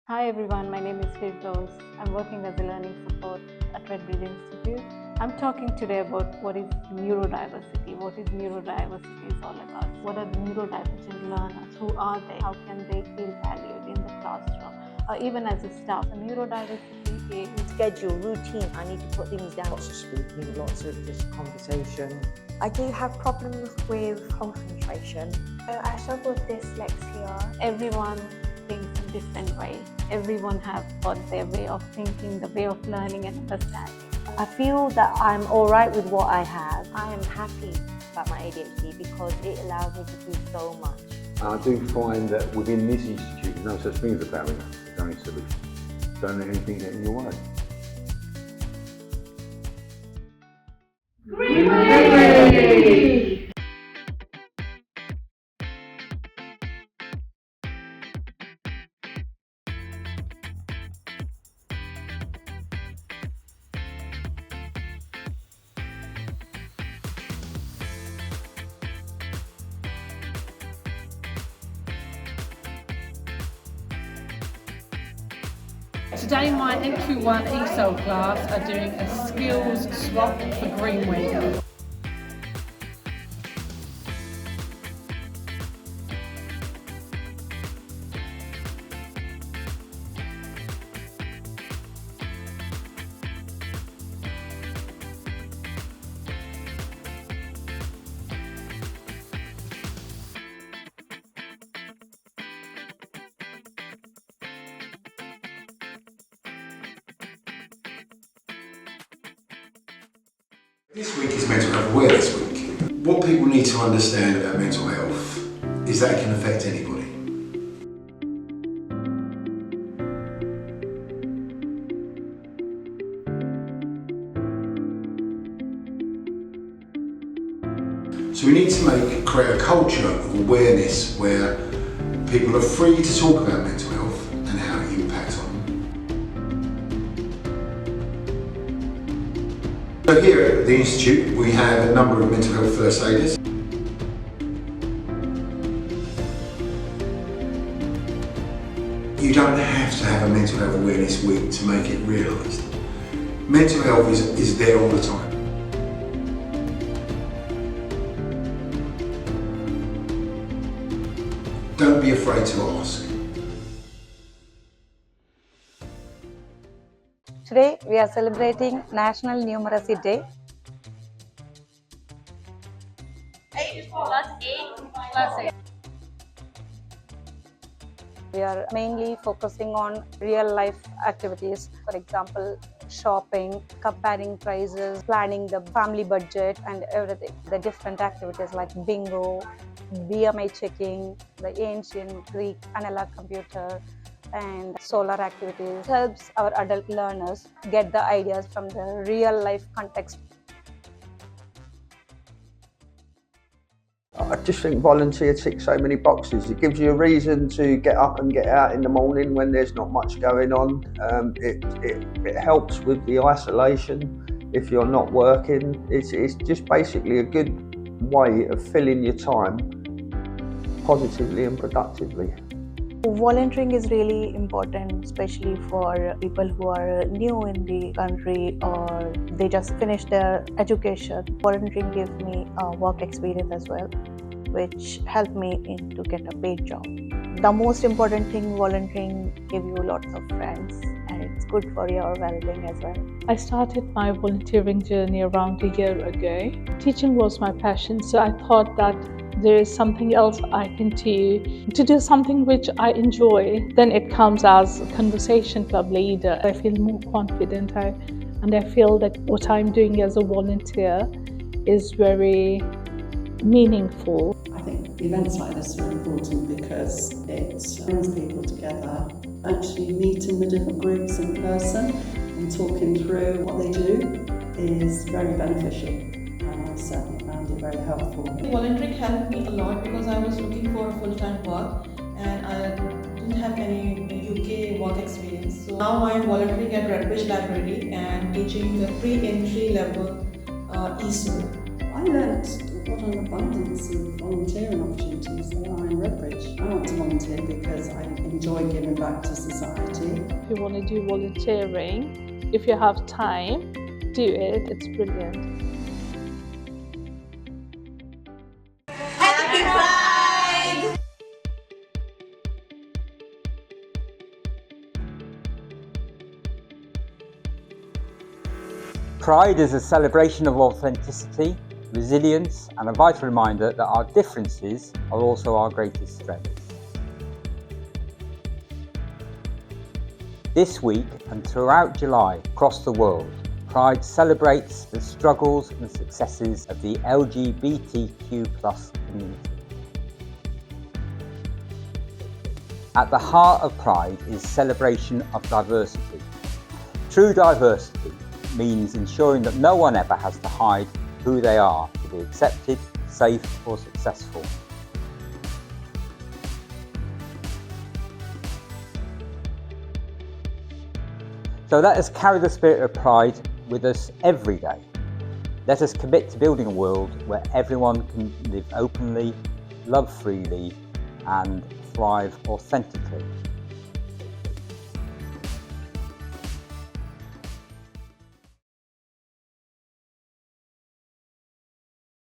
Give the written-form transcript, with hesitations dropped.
Hi everyone, my name is Firdaus. I'm working as a learning support at Redbridge Institute. I'm talking today about what is neurodiversity, what is neurodiversity is all about. What are the neurodivergent learners? Who are they? How can they feel valued in the classroom or even as a staff? So neurodiversity is schedule, routine. I need to put things down. Lots of speaking, lots of just conversation. I do have problems with concentration. I struggle with dyslexia. everyone thinks in different ways. Everyone has got their way of thinking, the way of learning and understanding. I feel that I'm all right with what I have. I am happy about my ADHD because it allows me to do so much. I do find that within this institute, there's no such thing as a barrier, there's only solutions. Don't let anything get in your way. Today my NQ1 ESOL class are doing a skills swap for greenwing. This week is Mental Health Awareness Week. What people need to understand about mental health is that it can affect anybody. So we need to create a culture of awareness where people are free to talk about mental health and how it impacts on them. So here at the Institute we have a number of mental health first aiders. You don't have to have a mental health awareness week to make it realised. Mental health is there all the time. Don't be afraid to ask. Today we are celebrating National Numeracy Day. 8 plus 8 plus 8. We are mainly focusing on real life activities, for example, shopping, comparing prices, planning the family budget and everything. The different activities like bingo, BMI checking, the ancient Greek analog computer, and solar activities helps our adult learners get the ideas from the real life context. I just think volunteer ticks so many boxes. It gives you a reason to get up and get out in the morning when there's not much going on. It helps with the isolation if you're not working. It's just basically a good way of filling your time positively and productively. Volunteering is really important, especially for people who are new in the country or they just finished their education. Volunteering gives me work experience as well, which helped me to get a paid job. The most important thing, volunteering gives you lots of friends and it's good for your well-being as well. I started my volunteering journey around a year ago. Teaching was my passion, so I thought that there is something else I can do to do something which I enjoy. Then it comes as a conversation club leader. I feel more confident and I feel that what I'm doing as a volunteer is very meaningful. I think events like this are important because it brings people together. Actually meeting the different groups in person and talking through what they do is very beneficial, and I certainly found it very helpful. Volunteering helped me a lot because I was looking for full-time work and I didn't have any UK work experience. So now I'm volunteering at Redbridge Library and teaching the pre-entry level ESOL. I learnt what an abundance of volunteering opportunities there are in Redbridge. I want to volunteer because I enjoy giving back to society if you want to do volunteering, if you have time, do it. It's brilliant. Pride is a celebration of authenticity, resilience, and a vital reminder that our differences are also our greatest strengths. This week and throughout July across the world, Pride celebrates the struggles and successes of the LGBTQ+ community. At the heart of Pride is celebration of diversity. True diversity means ensuring that no one ever has to hide who they are to be accepted, safe or successful. So let us carry the spirit of Pride with us every day. Let us commit to building a world where everyone can live openly, love freely and thrive authentically.